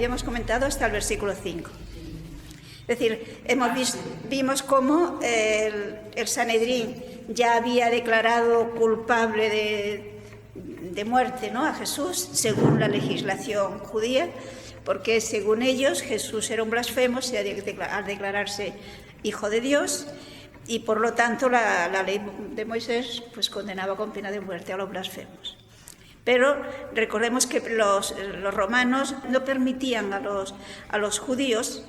habíamos comentado hasta el versículo 5. Es decir, vimos cómo el Sanedrín ya había declarado culpable de muerte, ¿no?, a Jesús, según la legislación judía, porque según ellos Jesús era un blasfemo al declararse hijo de Dios, y por lo tanto la ley de Moisés pues condenaba con pena de muerte a los blasfemos. Pero recordemos que los romanos no permitían a los judíos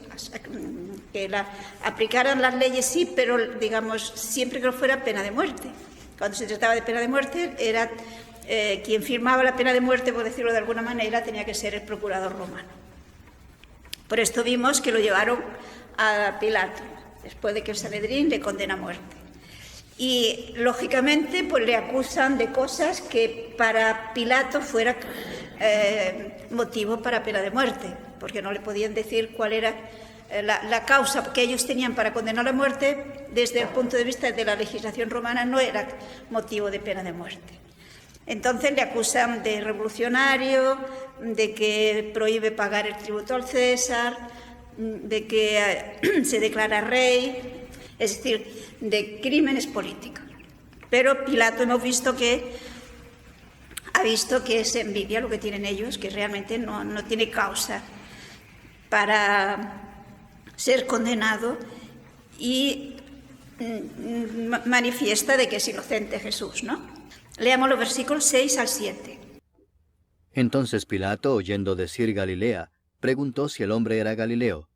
que aplicaran las leyes, sí, pero digamos siempre que no fuera pena de muerte. Cuando se trataba de pena de muerte, era quien firmaba la pena de muerte, por decirlo de alguna manera, tenía que ser el procurador romano. Por esto vimos que lo llevaron a Pilato, después de que el Sanedrín le condena a muerte. Y, lógicamente, pues le acusan de cosas que para Pilato fuera motivo para pena de muerte, porque no le podían decir cuál era la causa que ellos tenían para condenar a muerte. Desde el punto de vista de la legislación romana no era motivo de pena de muerte. Entonces le acusan de revolucionario, de que prohíbe pagar el tributo al César, de que se declara rey, es decir, de crímenes políticos. Pero Pilato hemos visto que ha visto que es envidia lo que tienen ellos, que realmente no tiene causa para ser condenado, y manifiesta de que es inocente Jesús, ¿no? Leamos los versículos 6 al 7. Entonces Pilato, oyendo decir Galilea, preguntó si el hombre era Galileo,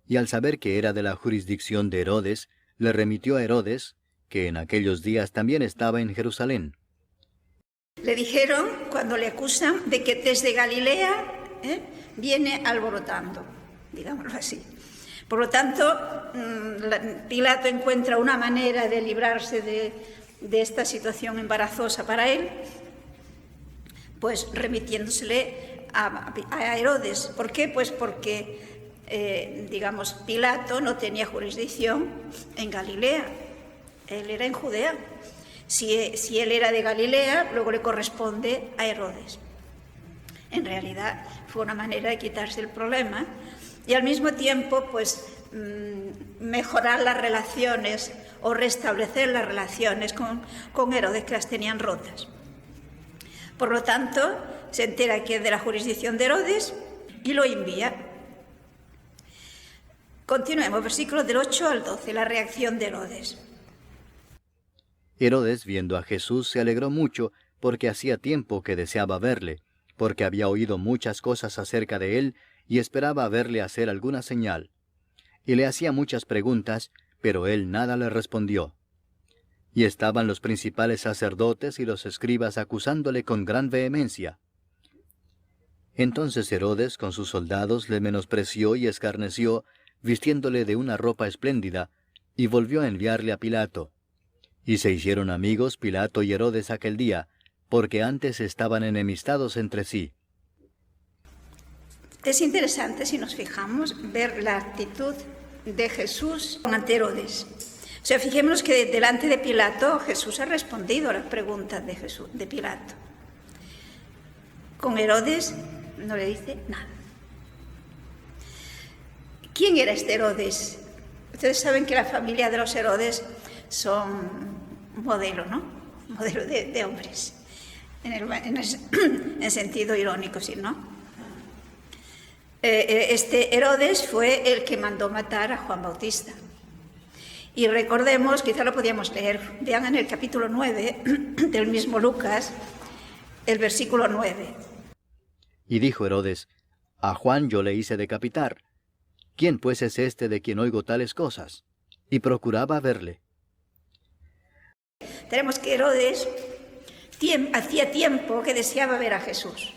y al saber que era de la jurisdicción de Herodes, le remitió a Herodes, que en aquellos días también estaba en Jerusalén. Le dijeron, cuando le acusan, de que desde Galilea viene alborotando, digámoslo así. Por lo tanto, Pilato encuentra una manera de librarse de esta situación embarazosa para él, pues remitiéndosele a Herodes. ¿Por qué? Pues porque Pilato no tenía jurisdicción en Galilea, él era en Judea. Si él era de Galilea, luego le corresponde a Herodes. En realidad fue una manera de quitarse el problema y al mismo tiempo pues mejorar las relaciones o restablecer las relaciones con Herodes, que las tenían rotas. Por lo tanto, se entera que es de la jurisdicción de Herodes y lo envía. Continuemos, versículos del 8 al 12, la reacción de Herodes. Herodes, viendo a Jesús, se alegró mucho, porque hacía tiempo que deseaba verle, porque había oído muchas cosas acerca de él, y esperaba verle hacer alguna señal. Y le hacía muchas preguntas, pero él nada le respondió. Y estaban los principales sacerdotes y los escribas acusándole con gran vehemencia. Entonces Herodes con sus soldados le menospreció y escarneció, vistiéndole de una ropa espléndida, y volvió a enviarle a Pilato. Y se hicieron amigos Pilato y Herodes aquel día, porque antes estaban enemistados entre sí. Es interesante, si nos fijamos, ver la actitud de Jesús ante Herodes. O sea, fijémonos que delante de Pilato Jesús ha respondido a las preguntas de Pilato. Con Herodes no le dice nada. ¿Quién era este Herodes? Ustedes saben que la familia de los Herodes son modelo, ¿no? Modelo de hombres, en sentido irónico, ¿sí, no? Este Herodes fue el que mandó matar a Juan Bautista. Y recordemos, quizá lo podíamos leer, vean en el capítulo 9 del mismo Lucas, el versículo 9. Y dijo Herodes, a Juan yo le hice decapitar. ¿Quién pues es este de quien oigo tales cosas? Y procuraba verle. Tenemos que Herodes hacía tiempo que deseaba ver a Jesús.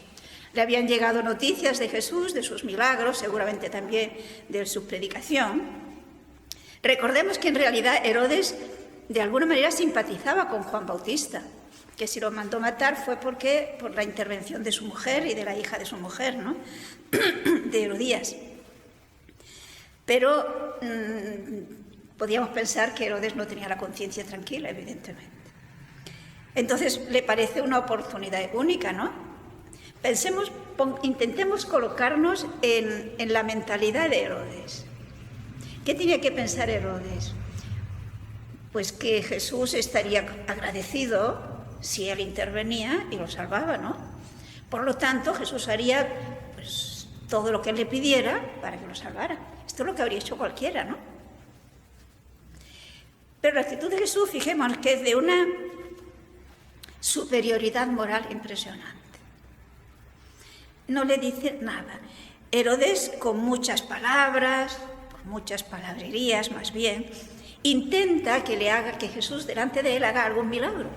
Le habían llegado noticias de Jesús, de sus milagros, seguramente también de su predicación. Recordemos que en realidad Herodes de alguna manera simpatizaba con Juan Bautista, que si lo mandó matar fue por la intervención de su mujer y de la hija de su mujer, ¿no? De Herodías. Pero podíamos pensar que Herodes no tenía la conciencia tranquila, evidentemente. Entonces le parece una oportunidad única, ¿no? Intentemos colocarnos en la mentalidad de Herodes. ¿Qué tenía que pensar Herodes? Pues que Jesús estaría agradecido si él intervenía y lo salvaba, ¿no? Por lo tanto, Jesús haría pues, todo lo que él le pidiera para que lo salvara. Esto es lo que habría hecho cualquiera, ¿no? Pero la actitud de Jesús, fijémonos que es de una superioridad moral impresionante. No le dice nada. Herodes, con muchas palabras, con muchas palabrerías más bien, intenta que Jesús delante de él haga algún milagro,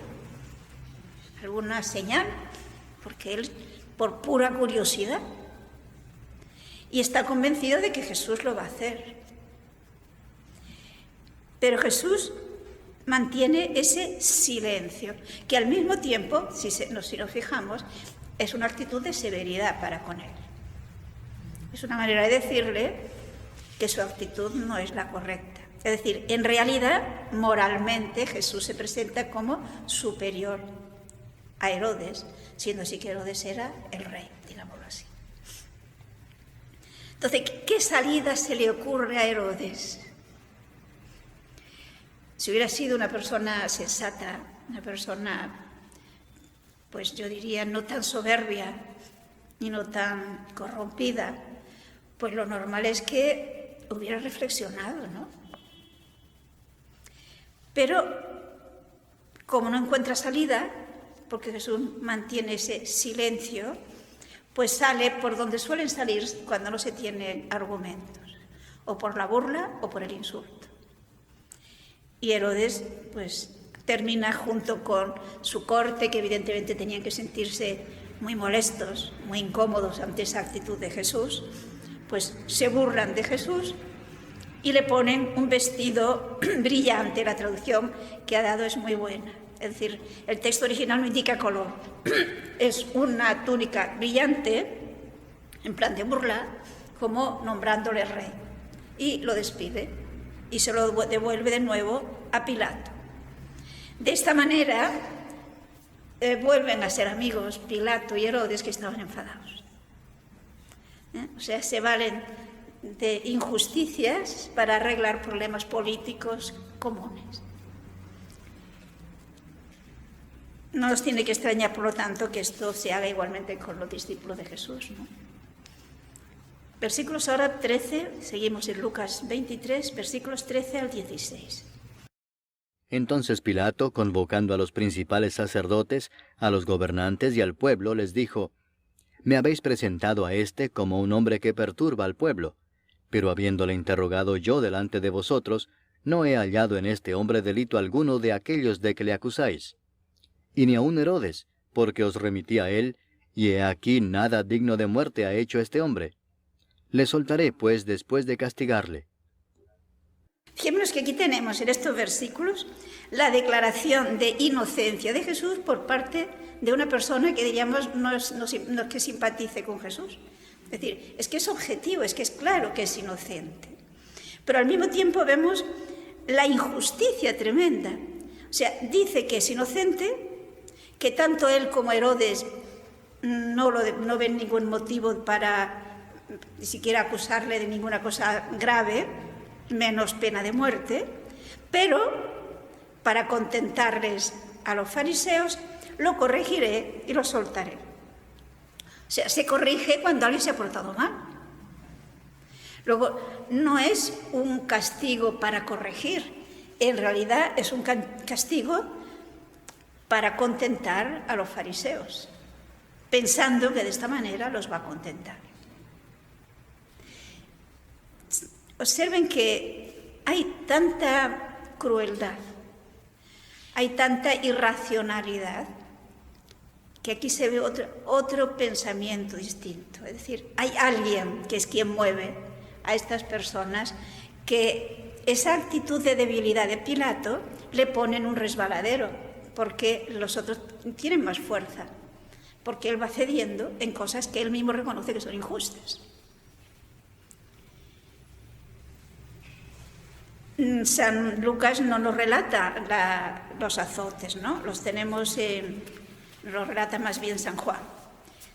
alguna señal, porque él, por pura curiosidad, y está convencido de que Jesús lo va a hacer. Pero Jesús mantiene ese silencio, que al mismo tiempo, si nos fijamos, es una actitud de severidad para con él. Es una manera de decirle que su actitud no es la correcta. Es decir, en realidad, moralmente, Jesús se presenta como superior a Herodes, siendo así que Herodes era el rey, digámoslo así. Entonces, ¿qué salida se le ocurre a Herodes? Si hubiera sido una persona sensata, una persona, pues yo diría, no tan soberbia y no tan corrompida, pues lo normal es que hubiera reflexionado, ¿no? Pero, como no encuentra salida, porque Jesús mantiene ese silencio, pues sale por donde suelen salir cuando no se tienen argumentos, o por la burla o por el insulto. Y Herodes, pues, termina junto con su corte, que evidentemente tenían que sentirse muy molestos, muy incómodos ante esa actitud de Jesús, pues se burlan de Jesús y le ponen un vestido brillante. La traducción que ha dado es muy buena. Es decir, el texto original no indica color. Es una túnica brillante, en plan de burla, como nombrándole rey. Y lo despide y se lo devuelve de nuevo a Pilato. De esta manera vuelven a ser amigos Pilato y Herodes, que estaban enfadados. O sea, se valen de injusticias para arreglar problemas políticos comunes. No nos tiene que extrañar, por lo tanto, que esto se haga igualmente con los discípulos de Jesús, ¿no? Versículos ahora 13, seguimos en Lucas 23, versículos 13 al 16. Entonces Pilato, convocando a los principales sacerdotes, a los gobernantes y al pueblo, les dijo: «Me habéis presentado a éste como un hombre que perturba al pueblo, pero habiéndole interrogado yo delante de vosotros, no he hallado en este hombre delito alguno de aquellos de que le acusáis. Y ni aun Herodes, porque os remití a él, y he aquí nada digno de muerte ha hecho este hombre. Le soltaré, pues, después de castigarle». Fijémonos que aquí tenemos en estos versículos la declaración de inocencia de Jesús por parte de una persona que, diríamos, no es que simpatice con Jesús. Es decir, es que es objetivo, es que es claro que es inocente. Pero al mismo tiempo vemos la injusticia tremenda. O sea, dice que es inocente, que tanto él como Herodes no ven ningún motivo para ni siquiera acusarle de ninguna cosa grave, menos pena de muerte, pero para contentarles a los fariseos, lo corregiré y lo soltaré. O sea, se corrige cuando alguien se ha portado mal. Luego, no es un castigo para corregir, en realidad es un castigo para contentar a los fariseos, pensando que de esta manera los va a contentar. Observen que hay tanta crueldad, hay tanta irracionalidad, que aquí se ve otro pensamiento distinto. Es decir, hay alguien que es quien mueve a estas personas, que esa actitud de debilidad de Pilato le pone en un resbaladero, porque los otros tienen más fuerza, porque él va cediendo en cosas que él mismo reconoce que son injustas. San Lucas no nos relata los azotes, ¿no? Los relata más bien San Juan.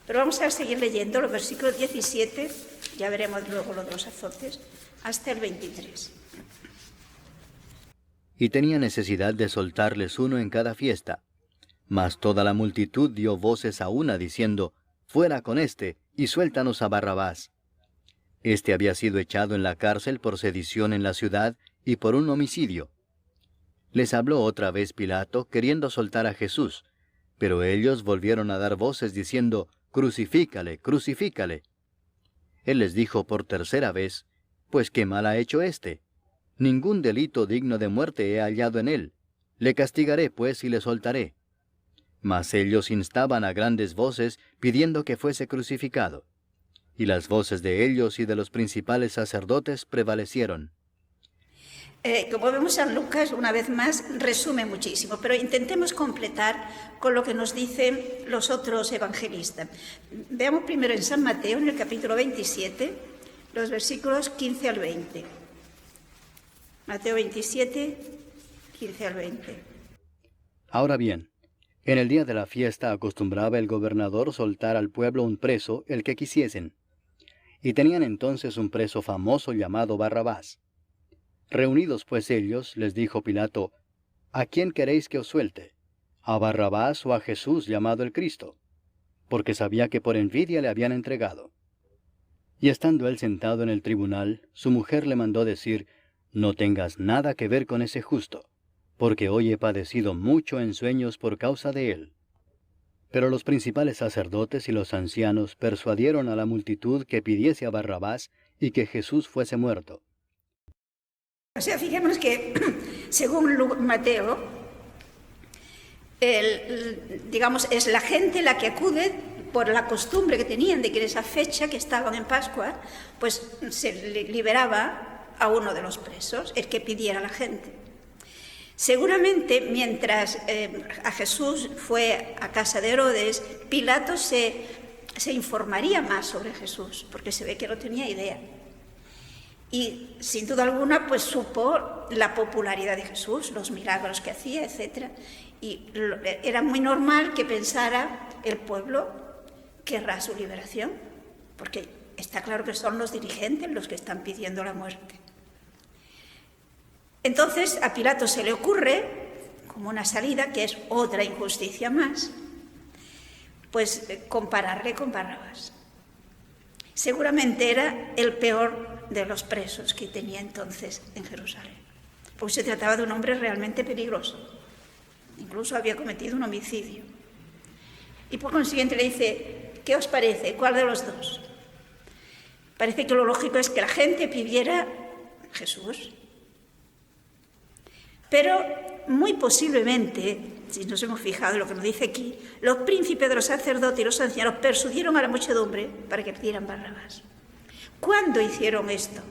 Pero vamos a seguir leyendo los versículos 17, ya veremos luego los dos azotes, hasta el 23. Y tenía necesidad de soltarles uno en cada fiesta. Mas toda la multitud dio voces a una, diciendo, fuera con éste, y suéltanos a Barrabás. Este había sido echado en la cárcel por sedición en la ciudad y por un homicidio. Les habló otra vez Pilato, queriendo soltar a Jesús, pero ellos volvieron a dar voces diciendo, crucifícale, crucifícale. Él les dijo por tercera vez, pues qué mal ha hecho éste. Ningún delito digno de muerte he hallado en él. Le castigaré, pues, y le soltaré. Mas ellos instaban a grandes voces, pidiendo que fuese crucificado. Y las voces de ellos y de los principales sacerdotes prevalecieron. Como vemos en Lucas, una vez más, resume muchísimo, pero intentemos completar con lo que nos dicen los otros evangelistas. Veamos primero en San Mateo, en el capítulo 27, los versículos 15 al 20. Mateo 27, 15 al 20. Ahora bien, en el día de la fiesta acostumbraba el gobernador soltar al pueblo un preso, el que quisiesen. Y tenían entonces un preso famoso llamado Barrabás. Reunidos pues ellos, les dijo Pilato, ¿a quién queréis que os suelte? ¿A Barrabás o a Jesús llamado el Cristo? Porque sabía que por envidia le habían entregado. Y estando él sentado en el tribunal, su mujer le mandó decir, no tengas nada que ver con ese justo, porque hoy he padecido mucho en sueños por causa de él. Pero los principales sacerdotes y los ancianos persuadieron a la multitud que pidiese a Barrabás y que Jesús fuese muerto. O sea, fijémonos que, según Mateo, digamos, es la gente la que acude por la costumbre que tenían de que en esa fecha que estaban en Pascua, pues se liberaba a uno de los presos, el que pidiera a la gente. Seguramente, mientras a Jesús fue a casa de Herodes, Pilato se informaría más sobre Jesús, porque se ve que no tenía idea. Y sin duda alguna, pues supo la popularidad de Jesús, los milagros que hacía, etc. Y era muy normal que pensara el pueblo querrá su liberación, porque está claro que son los dirigentes los que están pidiendo la muerte. Entonces a Pilato se le ocurre, como una salida, que es otra injusticia más, pues compararle con Barrabás. Seguramente era el peor de los presos que tenía entonces en Jerusalén, porque se trataba de un hombre realmente peligroso. Incluso había cometido un homicidio. Y por consiguiente le dice, ¿qué os parece? ¿Cuál de los dos? Parece que lo lógico es que la gente pidiera Jesús. Pero muy posiblemente, si nos hemos fijado en lo que nos dice aquí, los príncipes de los sacerdotes y los ancianos persuadieron a la muchedumbre para que pidieran Barrabás. ¿Cuándo hicieron esto?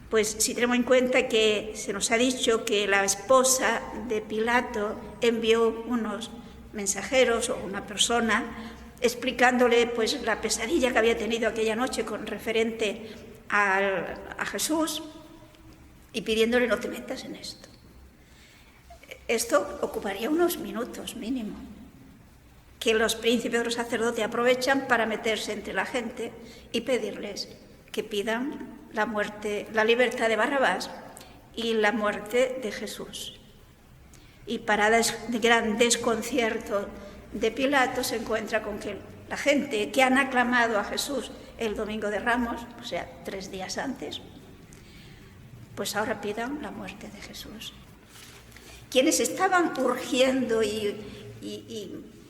Pues si tenemos en cuenta que se nos ha dicho que la esposa de Pilato envió unos mensajeros o una persona explicándole pues la pesadilla que había tenido aquella noche con referente a Jesús y pidiéndole no te metas en esto. Esto ocuparía unos minutos mínimo, que los príncipes de los sacerdotes aprovechan para meterse entre la gente y pedirles que pidan la muerte, la libertad de Barrabás y la muerte de Jesús. Y para gran desconcierto de Pilato se encuentra con que la gente que han aclamado a Jesús el Domingo de Ramos, o sea, 3 días antes, pues ahora pidan la muerte de Jesús. Quienes estaban urgiendo y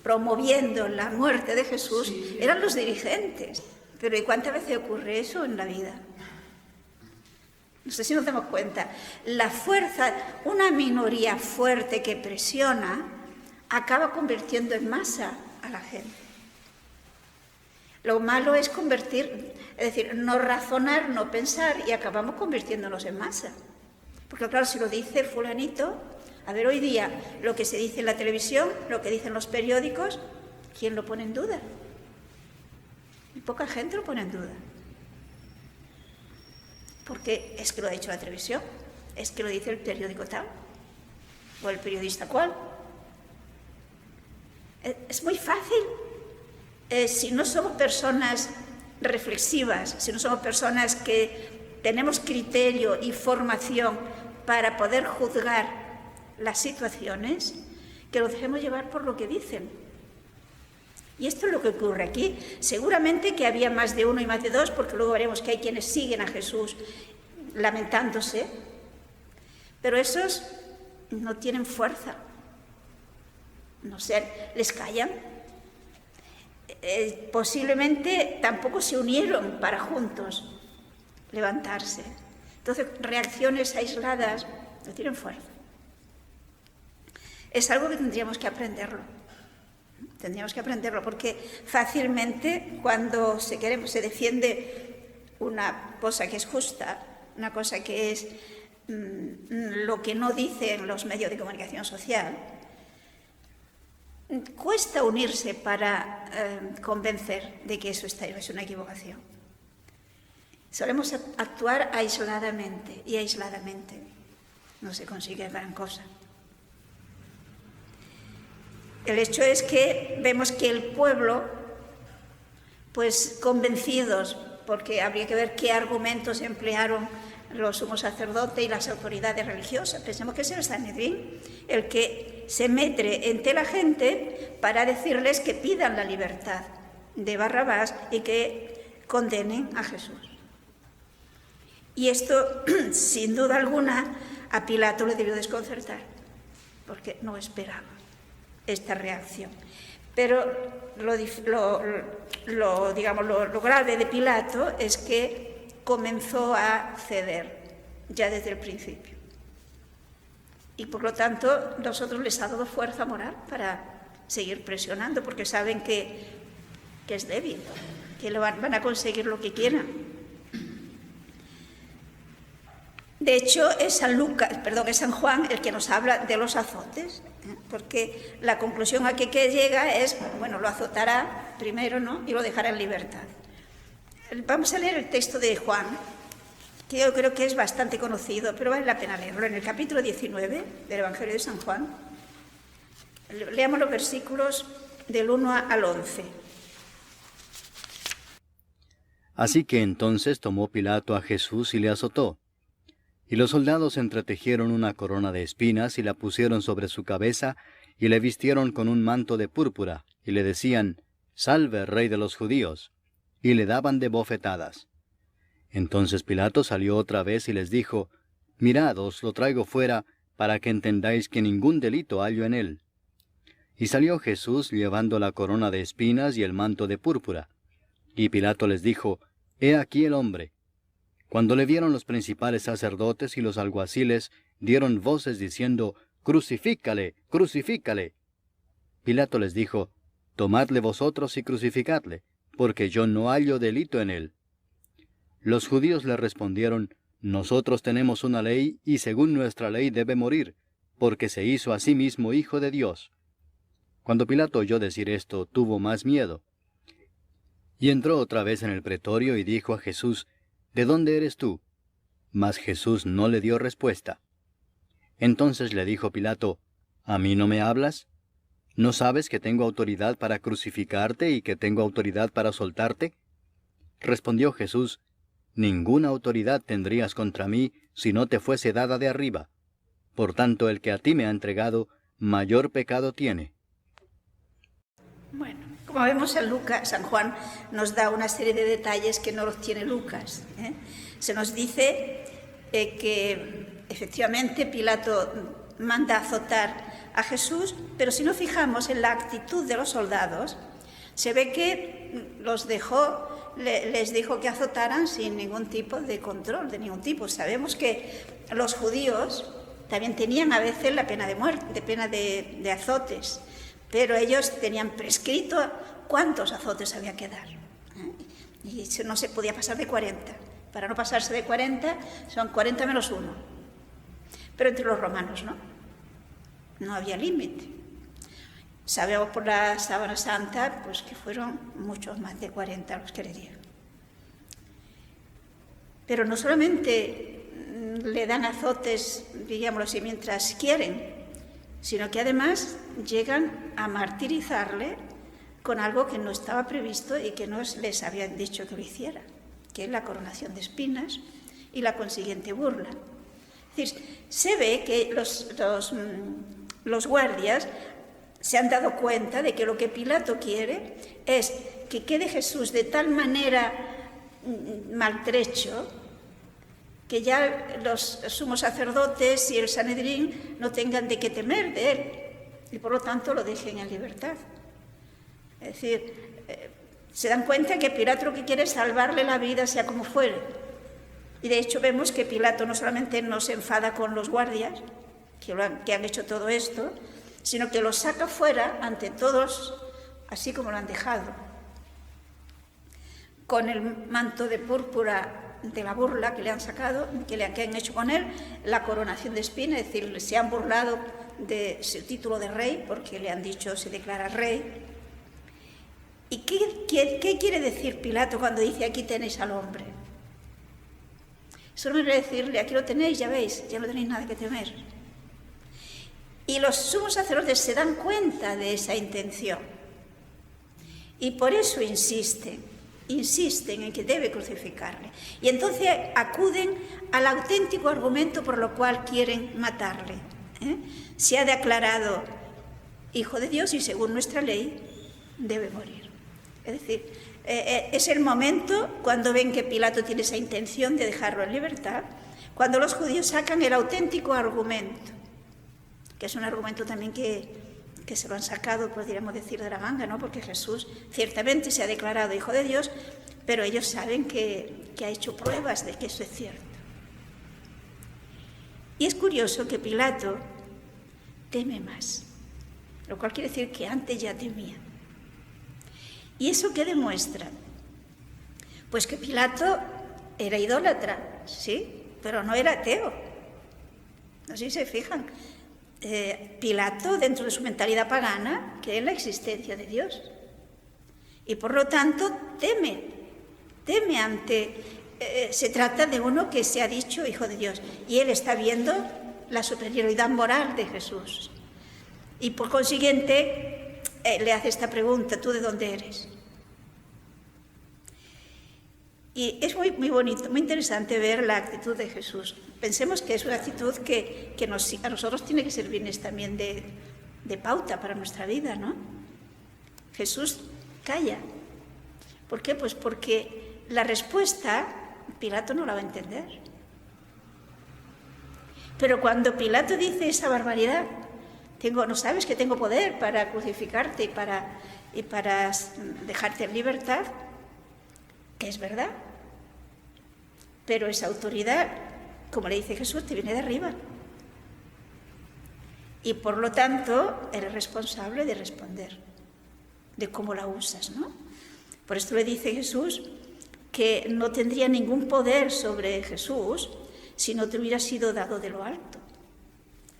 promoviendo la muerte de Jesús eran los dirigentes. Pero ¿y cuántas veces ocurre eso en la vida? No sé si nos damos cuenta. La fuerza, una minoría fuerte que presiona, acaba convirtiendo en masa a la gente. Lo malo es convertir, es decir, no razonar, no pensar, y acabamos convirtiéndonos en masa. Porque claro, si lo dice fulanito, a ver, hoy día lo que se dice en la televisión, lo que dicen los periódicos, ¿quién lo pone en duda? Y poca gente lo pone en duda. Porque es que lo ha dicho la televisión, es que lo dice el periódico tal, o el periodista cual. Es muy fácil si no somos personas reflexivas, si no somos personas que tenemos criterio y formación para poder juzgar las situaciones, que nos dejemos llevar por lo que dicen. Y esto es lo que ocurre aquí. Seguramente que había más de uno y más de dos, porque luego veremos que hay quienes siguen a Jesús lamentándose, pero esos no tienen fuerza. No sé, les callan. Posiblemente tampoco se unieron para juntos levantarse. Entonces, reacciones aisladas no tienen fuerza. Es algo que tendríamos que aprenderlo. Tendríamos que aprenderlo porque fácilmente cuando se defiende una cosa que es justa, una cosa que es lo que no dicen los medios de comunicación social, cuesta unirse para convencer de que eso es una equivocación. Solemos actuar aisladamente y aisladamente no se consigue gran cosa. El hecho es que vemos que el pueblo, pues convencidos, porque habría que ver qué argumentos emplearon los sumos sacerdotes y las autoridades religiosas. Pensemos que es el Sanedrín el que se mete entre la gente para decirles que pidan la libertad de Barrabás y que condenen a Jesús. Y esto, sin duda alguna, a Pilato le debió desconcertar, porque no esperaba esta reacción. Pero lo grave de Pilato es que comenzó a ceder ya desde el principio. Y por lo tanto, nosotros les ha dado fuerza moral para seguir presionando, porque saben que es débil, que van a conseguir lo que quieran. De hecho, es San Juan el que nos habla de los azotes, porque la conclusión a que llega es, bueno, lo azotará primero, ¿no?, y lo dejará en libertad. Vamos a leer el texto de Juan, que yo creo que es bastante conocido, pero vale la pena leerlo. En el capítulo 19 del Evangelio de San Juan, leamos los versículos del 1 al 11. Así que entonces tomó Pilato a Jesús y le azotó. Y los soldados entretejieron una corona de espinas y la pusieron sobre su cabeza y le vistieron con un manto de púrpura y le decían, «Salve, Rey de los judíos», y le daban de bofetadas. Entonces Pilato salió otra vez y les dijo, «Mirad, os lo traigo fuera para que entendáis que ningún delito hallo en él». Y salió Jesús llevando la corona de espinas y el manto de púrpura. Y Pilato les dijo, «He aquí el hombre». Cuando le vieron los principales sacerdotes y los alguaciles, dieron voces diciendo, «¡Crucifícale! ¡Crucifícale!». Pilato les dijo, «Tomadle vosotros y crucificadle, porque yo no hallo delito en él». Los judíos le respondieron, «Nosotros tenemos una ley, y según nuestra ley debe morir, porque se hizo a sí mismo hijo de Dios». Cuando Pilato oyó decir esto, tuvo más miedo. Y entró otra vez en el pretorio y dijo a Jesús, «¿De dónde eres tú?». Mas Jesús no le dio respuesta. Entonces le dijo Pilato, «¿A mí no me hablas? ¿No sabes que tengo autoridad para crucificarte y que tengo autoridad para soltarte?». Respondió Jesús, «Ninguna autoridad tendrías contra mí si no te fuese dada de arriba. Por tanto, el que a ti me ha entregado, mayor pecado tiene». Bueno, como vemos en Lucas, San Juan nos da una serie de detalles que no los tiene Lucas. Se nos dice que efectivamente Pilato manda azotar a Jesús, pero si nos fijamos en la actitud de los soldados, se ve que les dijo que azotaran sin ningún tipo de control, de ningún tipo. Sabemos que los judíos también tenían a veces la pena de muerte, pena de azotes, pero ellos tenían prescrito cuántos azotes había que dar. Y no se podía pasar de 40. Para no pasarse de 40, son 40 menos 1. Pero entre los romanos no había límite. Sabemos por la Sábana Santa pues, que fueron muchos más de 40 los que le dieron. Pero no solamente le dan azotes, digámoslo así, mientras quieren, sino que además llegan a martirizarle con algo que no estaba previsto y que no les habían dicho que lo hiciera, que es la coronación de espinas y la consiguiente burla. Es decir, se ve que los guardias se han dado cuenta de que lo que Pilato quiere es que quede Jesús de tal manera maltrecho que ya los sumos sacerdotes y el Sanedrín no tengan de qué temer de él y por lo tanto lo dejen en libertad. Es decir, se dan cuenta que Pilato lo que quiere es salvarle la vida sea como fuere. Y de hecho vemos que Pilato no solamente no se enfada con los guardias que han hecho todo esto, sino que los saca fuera ante todos, así como lo han dejado, con el manto de púrpura de la burla que le han sacado, que han hecho con él, la coronación de espinas, es decir, se han burlado de su título de rey, porque le han dicho se declara rey. ¿Y qué quiere decir Pilato cuando dice aquí tenéis al hombre? Solo me quiere decirle, aquí lo tenéis, ya veis, ya no tenéis nada que temer. Y los sumos sacerdotes se dan cuenta de esa intención. Y por eso insisten en que debe crucificarle. Y entonces acuden al auténtico argumento por lo cual quieren matarle. Se ha declarado hijo de Dios y según nuestra ley debe morir. Es decir, es el momento cuando ven que Pilato tiene esa intención de dejarlo en libertad, cuando los judíos sacan el auténtico argumento, que es un argumento también que se lo han sacado, podríamos decir, de la manga, ¿no? Porque Jesús ciertamente se ha declarado hijo de Dios, pero ellos saben que ha hecho pruebas de que eso es cierto. Y es curioso que Pilato teme más, lo cual quiere decir que antes ya temía. ¿Y eso qué demuestra? Pues que Pilato era idólatra, sí, pero no era ateo. No sé si se fijan. Pilato, dentro de su mentalidad pagana, cree en la existencia de Dios. Y por lo tanto teme ante... se trata de uno que se ha dicho hijo de Dios. Y él está viendo la superioridad moral de Jesús. Y por consiguiente, le hace esta pregunta, ¿tú de dónde eres? Y es muy, muy bonito, muy interesante ver la actitud de Jesús. Pensemos que es una actitud que a nosotros tiene que servirnos también de pauta para nuestra vida, ¿no? Jesús calla. ¿Por qué? Pues porque la respuesta Pilato no la va a entender. Pero cuando Pilato dice esa barbaridad, ¿no sabes que tengo poder para crucificarte y para dejarte en libertad? Que es verdad. Pero esa autoridad, como le dice Jesús, te viene de arriba. Y por lo tanto, eres responsable de responder, de cómo la usas, ¿no? Por esto le dice Jesús que no tendría ningún poder sobre Jesús si no te hubiera sido dado de lo alto.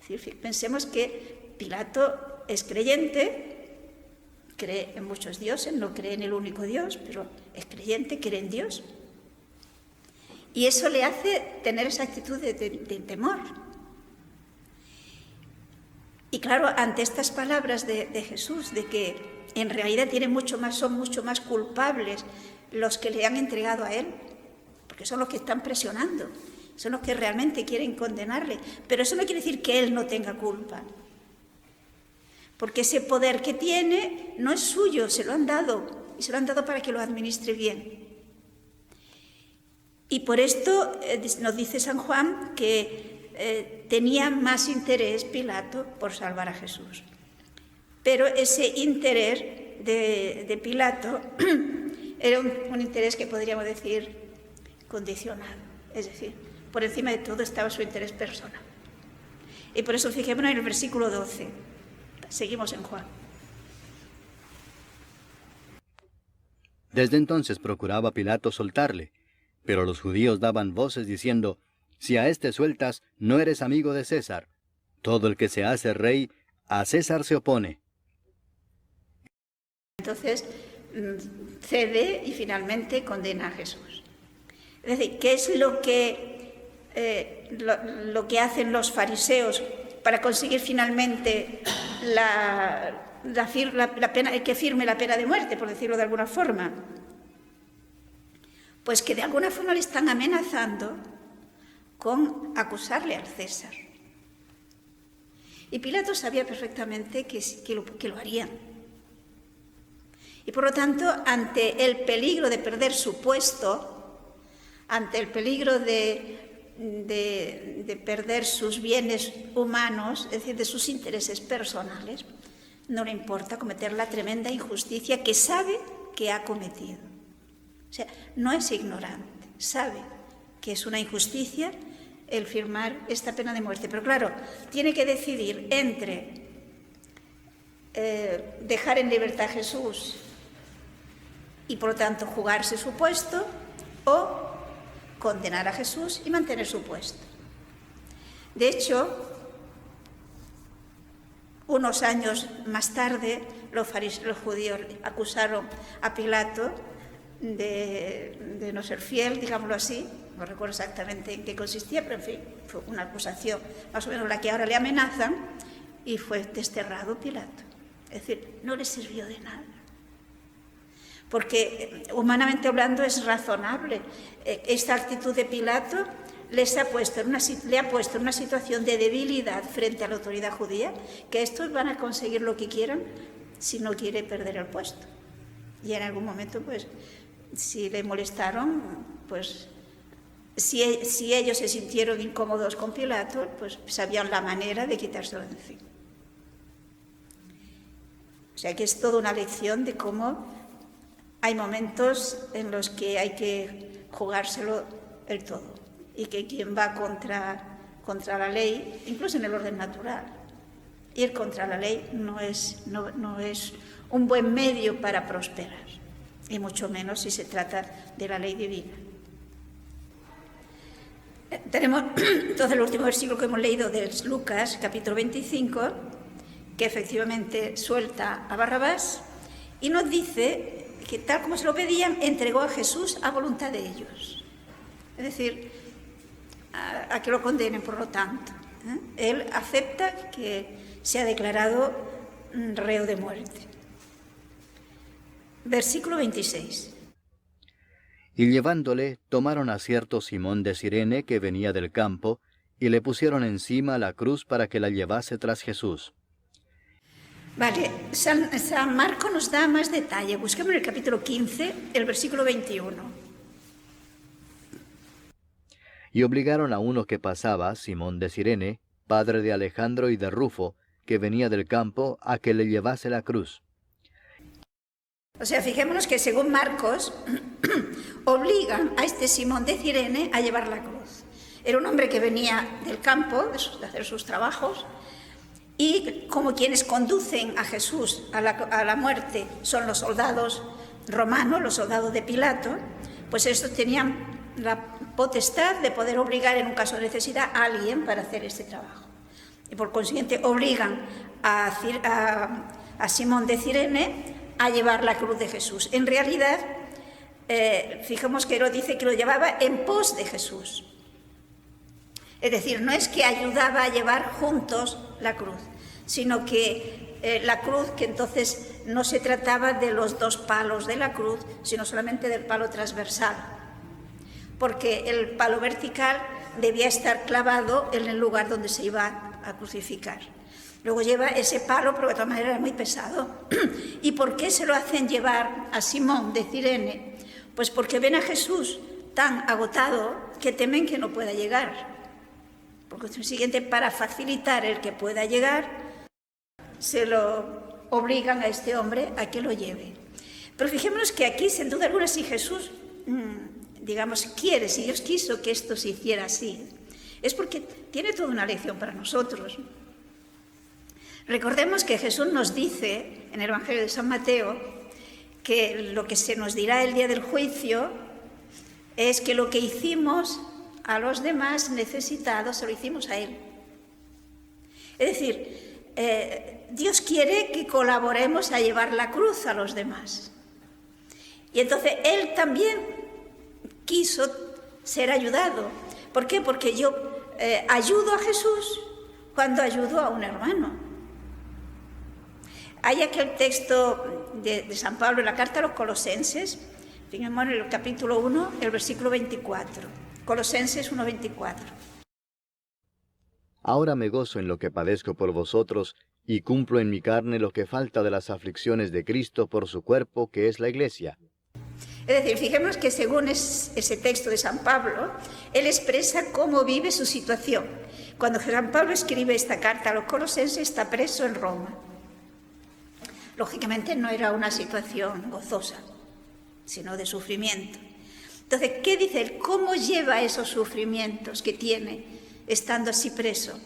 Es decir, pensemos que Pilato es creyente, cree en muchos dioses, no cree en el único Dios, pero es creyente, cree en Dios. Y eso le hace tener esa actitud de temor. Y claro, ante estas palabras de Jesús, de que en realidad son mucho más culpables los que le han entregado a él, porque son los que están presionando, son los que realmente quieren condenarle. Pero eso no quiere decir que él no tenga culpa. Porque ese poder que tiene no es suyo, se lo han dado, y se lo han dado para que lo administre bien. Y por esto nos dice San Juan que tenía más interés Pilato por salvar a Jesús. Pero ese interés de Pilato era un interés que podríamos decir condicionado. Es decir, por encima de todo estaba su interés personal. Y por eso fijémonos en el versículo 12. Seguimos en Juan. Desde entonces procuraba Pilato soltarle, pero los judíos daban voces diciendo, si a éste sueltas, no eres amigo de César. Todo el que se hace rey, a César se opone. Entonces cede y finalmente condena a Jesús. Es decir, ¿qué es lo que hacen los fariseos para conseguir finalmente el que firme la pena de muerte, por decirlo de alguna forma. Pues que de alguna forma le están amenazando con acusarle al César. Y Pilato sabía perfectamente que lo harían. Y por lo tanto, ante el peligro de perder su puesto, ante el peligro de perder sus bienes humanos, es decir, de sus intereses personales, no le importa cometer la tremenda injusticia que sabe que ha cometido. O sea, no es ignorante, sabe que es una injusticia el firmar esta pena de muerte. Pero claro, tiene que decidir entre dejar en libertad a Jesús y por lo tanto jugarse su puesto, o condenar a Jesús y mantener su puesto. De hecho, unos años más tarde, los judíos acusaron a Pilato de no ser fiel, digámoslo así. No recuerdo exactamente en qué consistía, pero en fin, fue una acusación más o menos la que ahora le amenazan, y fue desterrado Pilato. Es decir, no le sirvió de nada. Porque humanamente hablando es razonable. Esta actitud de Pilato le ha puesto en una situación de debilidad frente a la autoridad judía, que estos van a conseguir lo que quieran si no quiere perder el puesto. Y en algún momento, pues, si le molestaron, pues, si ellos se sintieron incómodos con Pilato, pues sabían la manera de quitárselo de encima. O sea que es toda una lección de cómo hay momentos en los que hay que jugárselo el todo, y que quien va contra la ley, incluso en el orden natural, ir contra la ley no es un buen medio para prosperar, y mucho menos si se trata de la ley divina. Tenemos entonces el último versículo que hemos leído de Lucas, capítulo 25, que efectivamente suelta a Barrabás y nos dice que tal como se lo pedían, entregó a Jesús a voluntad de ellos. Es decir, a que lo condenen, por lo tanto. Él acepta que se ha declarado reo de muerte. Versículo 26. Y llevándole, tomaron a cierto Simón de Cirene que venía del campo, y le pusieron encima la cruz para que la llevase tras Jesús. Vale, San Marcos nos da más detalle. Busquemos en el capítulo 15, el versículo 21. Y obligaron a uno que pasaba, Simón de Cirene, padre de Alejandro y de Rufo, que venía del campo, a que le llevase la cruz. O sea, fijémonos que según Marcos, obligan a este Simón de Cirene a llevar la cruz. Era un hombre que venía del campo, de hacer sus trabajos, y como quienes conducen a Jesús a la muerte son los soldados romanos, los soldados de Pilato, pues estos tenían la potestad de poder obligar en un caso de necesidad a alguien para hacer este trabajo. Y por consiguiente obligan a Simón de Cirene a llevar la cruz de Jesús. En realidad, fijemos que lo dice que lo llevaba en pos de Jesús. Es decir, no es que ayudaba a llevar juntos la cruz, sino que la cruz, que entonces no se trataba de los dos palos de la cruz, sino solamente del palo transversal, porque el palo vertical debía estar clavado en el lugar donde se iba a crucificar. Luego lleva ese palo, pero de todas maneras era muy pesado. ¿Y por qué se lo hacen llevar a Simón de Cirene? Pues porque ven a Jesús tan agotado que temen que no pueda llegar. Por consiguiente, para facilitar el que pueda llegar, se lo obligan a este hombre a que lo lleve. Pero fijémonos que aquí, sin duda alguna, si Jesús, si Dios quiso que esto se hiciera así, es porque tiene toda una lección para nosotros. Recordemos que Jesús nos dice, en el Evangelio de San Mateo, que lo que se nos dirá el día del juicio es que lo que hicimos a los demás necesitados, se lo hicimos a Él. Es decir, Dios quiere que colaboremos a llevar la cruz a los demás. Y entonces Él también quiso ser ayudado. ¿Por qué? Porque yo ayudo a Jesús cuando ayudo a un hermano. Hay aquel texto de San Pablo en la carta a los Colosenses, fijémonos en el capítulo 1, el versículo 24. Colosenses 1:24. Ahora me gozo en lo que padezco por vosotros, y cumplo en mi carne lo que falta de las aflicciones de Cristo por su cuerpo, que es la Iglesia. Es decir, fijémonos que según ese texto de San Pablo, él expresa cómo vive su situación. Cuando San Pablo escribe esta carta a los Colosenses, está preso en Roma. Lógicamente no era una situación gozosa, sino de sufrimiento. Entonces, ¿qué dice él? ¿Cómo lleva esos sufrimientos que tiene estando así preso?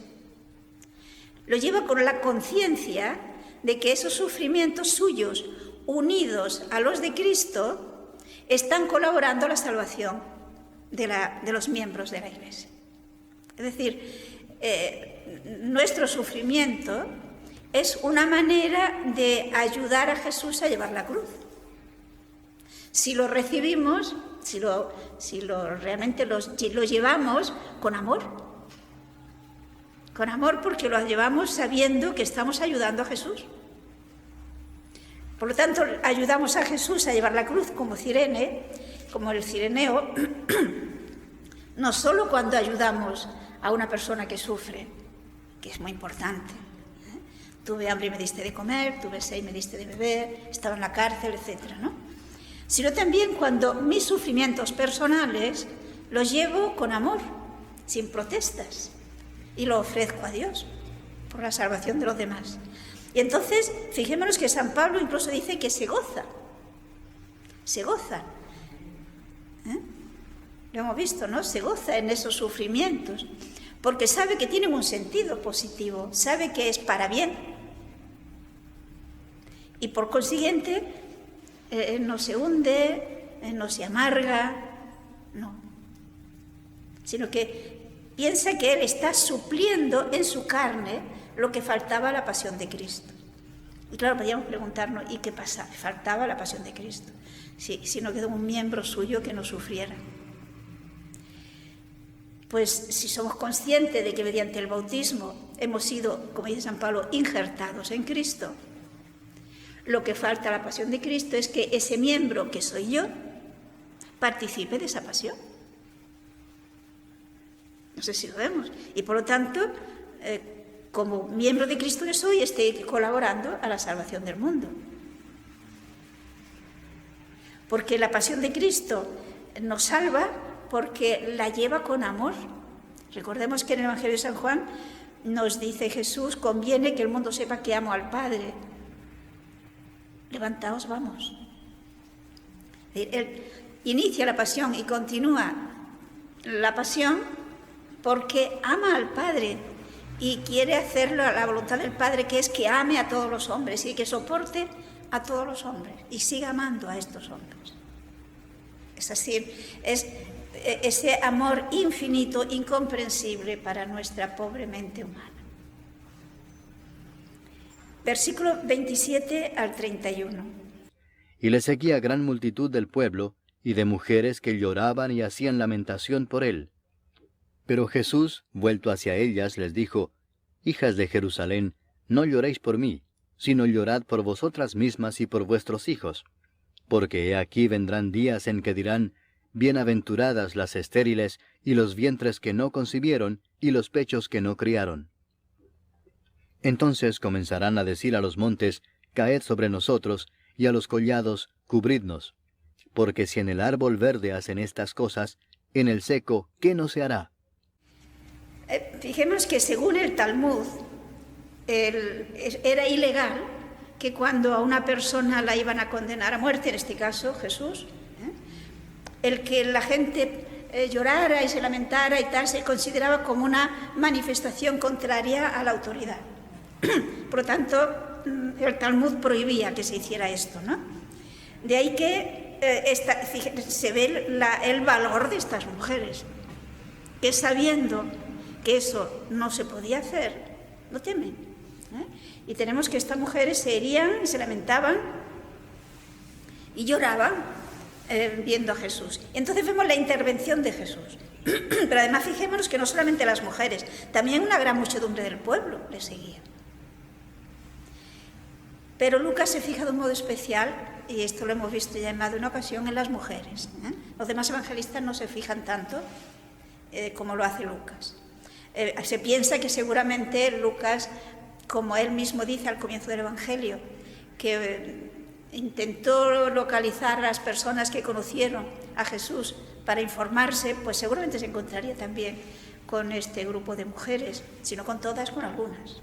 Lo lleva con la conciencia de que esos sufrimientos suyos, unidos a los de Cristo, están colaborando a la salvación de los miembros de la Iglesia. Es decir, nuestro sufrimiento es una manera de ayudar a Jesús a llevar la cruz. Si lo recibimos, realmente lo llevamos con amor porque lo llevamos sabiendo que estamos ayudando a Jesús. Por lo tanto, ayudamos a Jesús a llevar la cruz como el cireneo, no solo cuando ayudamos a una persona que sufre, que es muy importante. Tuve hambre y me diste de comer, tuve sed y me diste de beber, estaba en la cárcel, etc., ¿no? Sino también cuando mis sufrimientos personales los llevo con amor, sin protestas, y lo ofrezco a Dios por la salvación de los demás. Y entonces, fijémonos que San Pablo incluso dice que se goza. Lo hemos visto, ¿no? Se goza en esos sufrimientos, porque sabe que tienen un sentido positivo, sabe que es para bien. Y por consiguiente, no se hunde, no se amarga, no. Sino que piensa que él está supliendo en su carne lo que faltaba a la pasión de Cristo. Y claro, podríamos preguntarnos, ¿y qué pasa? Faltaba la pasión de Cristo. Si no quedó un miembro suyo que no sufriera. Pues si somos conscientes de que mediante el bautismo hemos sido, como dice San Pablo, injertados en Cristo, lo que falta a la pasión de Cristo es que ese miembro que soy yo participe de esa pasión. No sé si lo vemos. Y por lo tanto, como miembro de Cristo que soy, esté colaborando a la salvación del mundo. Porque la pasión de Cristo nos salva porque la lleva con amor. Recordemos que en el Evangelio de San Juan nos dice Jesús, conviene que el mundo sepa que amo al Padre. Levantaos, vamos. Él inicia la pasión y continúa la pasión porque ama al Padre y quiere hacerlo a la voluntad del Padre, que es que ame a todos los hombres y que soporte a todos los hombres y siga amando a estos hombres. Es decir, es ese amor infinito, incomprensible para nuestra pobre mente humana. Versículo 27 al 31. Y le seguía gran multitud del pueblo y de mujeres que lloraban y hacían lamentación por él. Pero Jesús, vuelto hacia ellas, les dijo, Hijas de Jerusalén, no lloréis por mí, sino llorad por vosotras mismas y por vuestros hijos. Porque he aquí vendrán días en que dirán, Bienaventuradas las estériles y los vientres que no concibieron y los pechos que no criaron. Entonces comenzarán a decir a los montes, Caed sobre nosotros, y a los collados, Cubridnos. Porque si en el árbol verde hacen estas cosas, en el seco, ¿qué no se hará? Fijemos que según el Talmud, era ilegal que cuando a una persona la iban a condenar a muerte, en este caso Jesús, el que la gente llorara y se lamentara y tal, se consideraba como una manifestación contraria a la autoridad. Por lo tanto, el Talmud prohibía que se hiciera esto, ¿no? De ahí que se ve el valor de estas mujeres, que sabiendo que eso no se podía hacer, no temen. Y tenemos que estas mujeres se herían, se lamentaban y lloraban viendo a Jesús. Y entonces vemos la intervención de Jesús. Pero además fijémonos que no solamente las mujeres, también una gran muchedumbre del pueblo le seguía. Pero Lucas se fija de un modo especial, y esto lo hemos visto ya en más de una ocasión, en las mujeres. Los demás evangelistas no se fijan tanto como lo hace Lucas. Se piensa que seguramente Lucas, como él mismo dice al comienzo del Evangelio, que intentó localizar a las personas que conocieron a Jesús para informarse, pues seguramente se encontraría también con este grupo de mujeres, si no con todas, con algunas.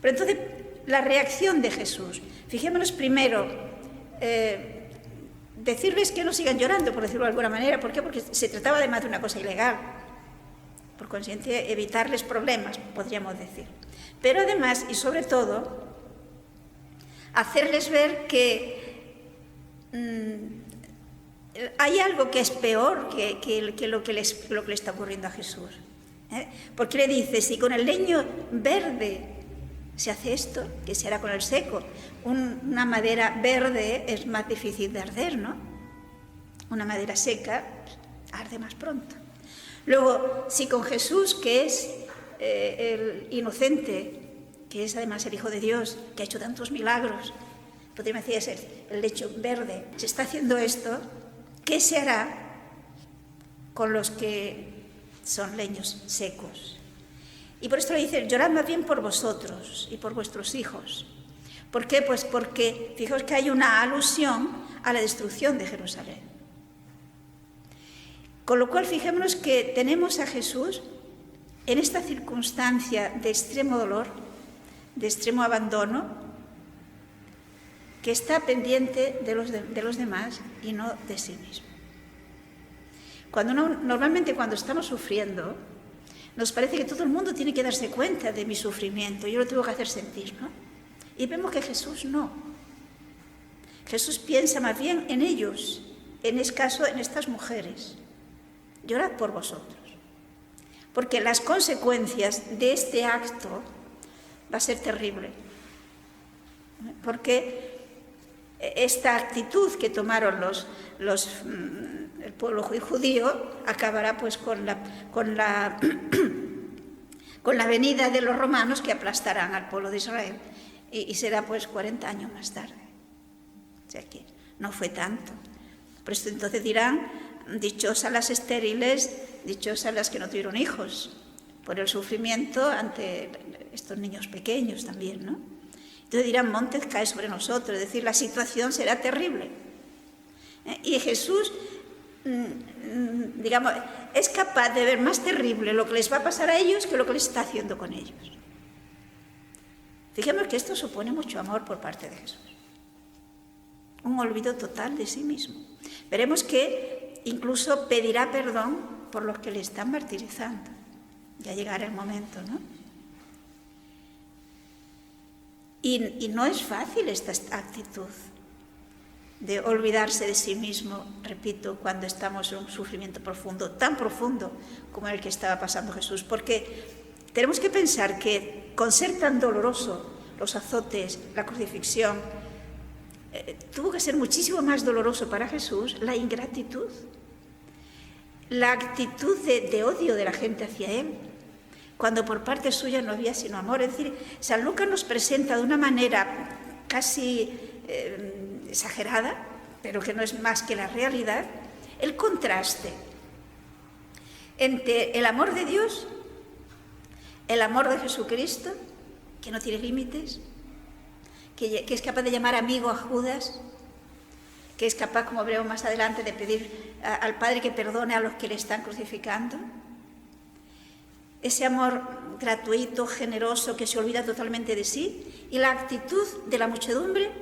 Pero entonces, la reacción de Jesús. Fijémonos primero, decirles que no sigan llorando, por decirlo de alguna manera. ¿Por qué? Porque se trataba además de una cosa ilegal. Por consiguiente, evitarles problemas, podríamos decir. Pero además, y sobre todo, hacerles ver que hay algo que es peor que lo que le está ocurriendo a Jesús. Porque le dice, si con el leño verde se hace esto, ¿qué se hará con el seco? Una madera verde es más difícil de arder, ¿no? Una madera seca arde más pronto. Luego, si con Jesús, que es el inocente, que es además el Hijo de Dios, que ha hecho tantos milagros, podríamos decir, es el lecho verde, se está haciendo esto, ¿qué se hará con los que son leños secos? Y por esto le dice, llorad más bien por vosotros y por vuestros hijos. ¿Por qué? Pues porque, fijaos que hay una alusión a la destrucción de Jerusalén. Con lo cual, fijémonos que tenemos a Jesús en esta circunstancia de extremo dolor, de extremo abandono, que está pendiente de los demás y no de sí mismo. Normalmente cuando estamos sufriendo, nos parece que todo el mundo tiene que darse cuenta de mi sufrimiento, yo lo tengo que hacer sentir, ¿no? Y vemos que Jesús no. Jesús piensa más bien en ellos, en estas mujeres. Llorad por vosotros. Porque las consecuencias de este acto va a ser terrible. Porque esta actitud que tomaron el pueblo judío acabará pues con la venida de los romanos, que aplastarán al pueblo de Israel, y será pues 40 años más tarde. O sea que no fue tanto. Por esto entonces dirán, dichosas las estériles, dichosas las que no tuvieron hijos, por el sufrimiento ante estos niños pequeños también, ¿no? Entonces dirán, montes cae sobre nosotros, es decir, la situación será terrible. Y Jesús, digamos, es capaz de ver más terrible lo que les va a pasar a ellos que lo que les está haciendo con ellos. Fijemos que esto supone mucho amor por parte de Jesús. Un olvido total de sí mismo. Veremos que incluso pedirá perdón por los que le están martirizando. Ya llegará el momento, ¿no? Y no es fácil esta actitud de olvidarse de sí mismo, repito, cuando estamos en un sufrimiento profundo, tan profundo como el que estaba pasando Jesús, porque tenemos que pensar que con ser tan doloroso, los azotes, la crucifixión, tuvo que ser muchísimo más doloroso para Jesús la ingratitud, la actitud de odio de la gente hacia él, cuando por parte suya no había sino amor. Es decir, San Lucas nos presenta de una manera casi exagerada, pero que no es más que la realidad, el contraste entre el amor de Dios, el amor de Jesucristo, que no tiene límites, que es capaz de llamar amigo a Judas, que es capaz, como veremos más adelante, de pedir al Padre que perdone a los que le están crucificando. Ese amor gratuito, generoso, que se olvida totalmente de sí, y la actitud de la muchedumbre,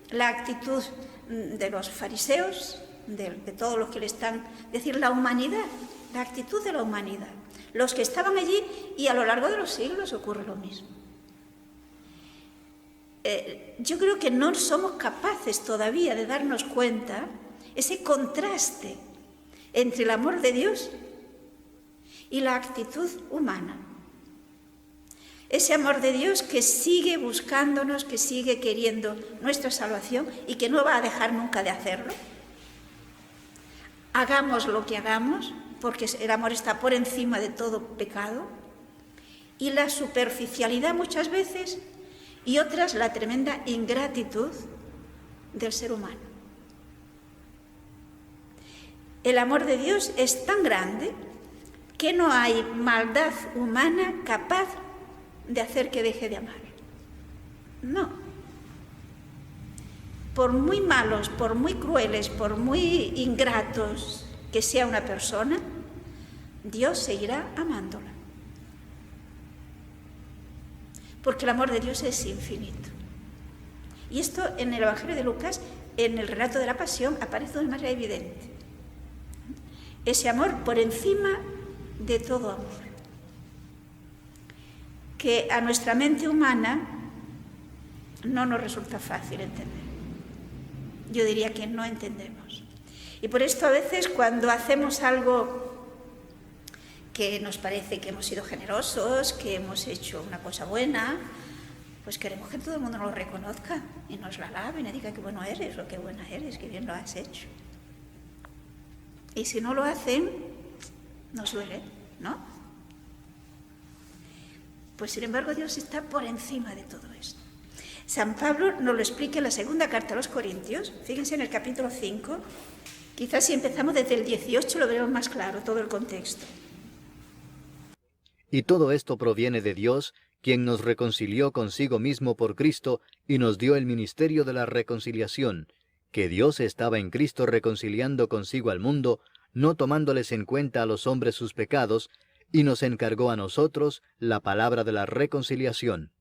la actitud de los fariseos, de todos los que le están, es decir, la humanidad, la actitud de la humanidad. Los que estaban allí, y a lo largo de los siglos ocurre lo mismo. Yo creo que no somos capaces todavía de darnos cuenta ese contraste entre el amor de Dios y la actitud humana. Ese amor de Dios que sigue buscándonos, que sigue queriendo nuestra salvación y que no va a dejar nunca de hacerlo. Hagamos lo que hagamos, porque el amor está por encima de todo pecado. Y la superficialidad muchas veces y otras la tremenda ingratitud del ser humano. El amor de Dios es tan grande que no hay maldad humana capaz de hacer que deje de amar. No. Por muy malos, por muy crueles, por muy ingratos que sea una persona, Dios seguirá amándola. Porque el amor de Dios es infinito. Y esto en el Evangelio de Lucas, en el relato de la Pasión, aparece de manera evidente. Ese amor por encima de todo amor, que a nuestra mente humana no nos resulta fácil entender. Yo diría que no entendemos. Y por esto a veces cuando hacemos algo que nos parece que hemos sido generosos, que hemos hecho una cosa buena, pues queremos que todo el mundo nos lo reconozca y nos la alabe y nos diga qué bueno eres o qué buena eres, qué bien lo has hecho. Y si no lo hacen, nos duele, ¿no? Pues sin embargo Dios está por encima de todo esto. San Pablo nos lo explica en la segunda carta a los Corintios, fíjense en el capítulo 5, quizás si empezamos desde el 18 lo veremos más claro, todo el contexto. Y todo esto proviene de Dios, quien nos reconcilió consigo mismo por Cristo y nos dio el ministerio de la reconciliación, que Dios estaba en Cristo reconciliando consigo al mundo, no tomándoles en cuenta a los hombres sus pecados, y nos encargó a nosotros la palabra de la reconciliación.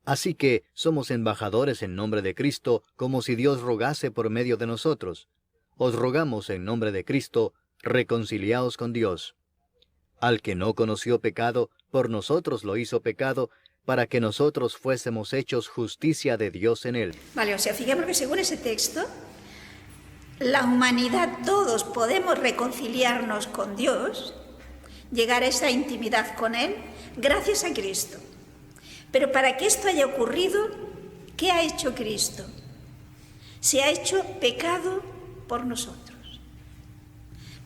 Así que somos embajadores en nombre de Cristo, como si Dios rogase por medio de nosotros. Os rogamos en nombre de Cristo, reconciliaos con Dios. Al que no conoció pecado, por nosotros lo hizo pecado, para que nosotros fuésemos hechos justicia de Dios en él. Vale, o sea, fijemos que según ese texto, la humanidad, todos podemos reconciliarnos con Dios, llegar a esa intimidad con Él, gracias a Cristo. Pero para que esto haya ocurrido, ¿qué ha hecho Cristo? Se ha hecho pecado por nosotros,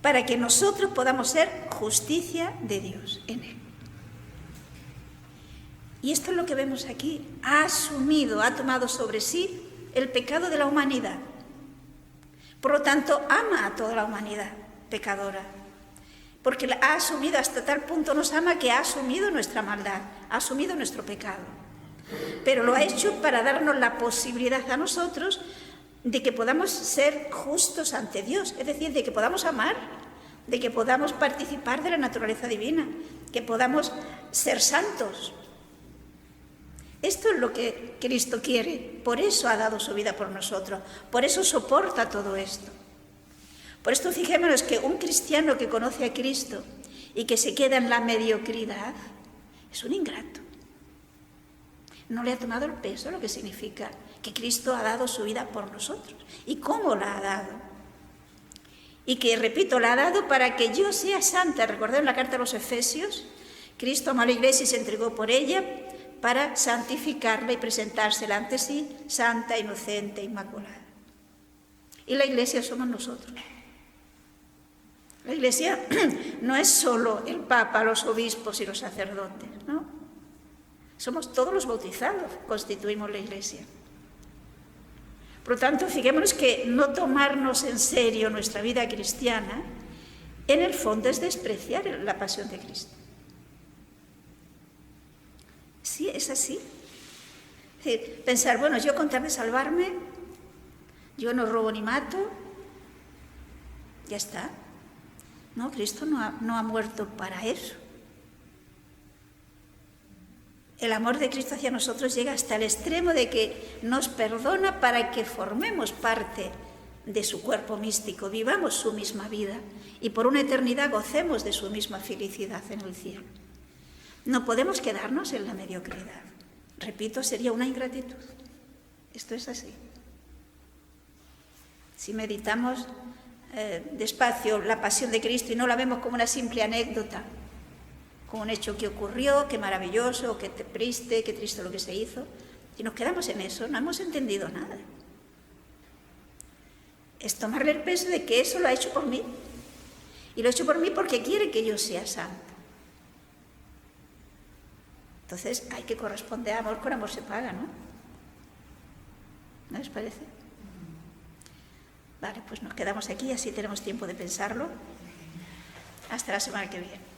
para que nosotros podamos ser justicia de Dios en Él. Y esto es lo que vemos aquí. Ha asumido, ha tomado sobre sí el pecado de la humanidad. Por lo tanto, ama a toda la humanidad pecadora. Porque ha asumido, hasta tal punto nos ama que ha asumido nuestra maldad, ha asumido nuestro pecado. Pero lo ha hecho para darnos la posibilidad a nosotros de que podamos ser justos ante Dios, es decir, de que podamos amar, de que podamos participar de la naturaleza divina, que podamos ser santos. Esto es lo que Cristo quiere, por eso ha dado su vida por nosotros, por eso soporta todo esto. Por esto fijémonos que un cristiano que conoce a Cristo y que se queda en la mediocridad es un ingrato. No le ha tomado el peso, lo que significa que Cristo ha dado su vida por nosotros. ¿Y cómo la ha dado? Y que, repito, la ha dado para que yo sea santa. Recordad en la carta a los Efesios, Cristo amó a la Iglesia y se entregó por ella para santificarla y presentársela ante sí, santa, inocente, inmaculada. Y la Iglesia somos nosotros. La Iglesia no es solo el Papa, los obispos y los sacerdotes, ¿no? Somos todos los bautizados, constituimos la Iglesia. Por lo tanto, fijémonos que no tomarnos en serio nuestra vida cristiana, en el fondo es despreciar la pasión de Cristo. Sí, es así. Es decir, pensar, bueno, yo con tal de salvarme, yo no robo ni mato, ya está. No, Cristo no ha muerto para eso. El amor de Cristo hacia nosotros llega hasta el extremo de que nos perdona para que formemos parte de su cuerpo místico, vivamos su misma vida y por una eternidad gocemos de su misma felicidad en el cielo. No podemos quedarnos en la mediocridad. Repito, sería una ingratitud. Esto es así. Si meditamos despacio la pasión de Cristo y no la vemos como una simple anécdota, como un hecho que ocurrió, qué maravilloso, qué triste lo que se hizo, y nos quedamos en eso, no hemos entendido nada. Es tomarle el peso de que eso lo ha hecho por mí, y lo ha hecho por mí porque quiere que yo sea santo. Entonces hay que corresponder a amor con amor se paga, ¿no? ¿No les parece? Vale, pues nos quedamos aquí, así tenemos tiempo de pensarlo. Hasta la semana que viene.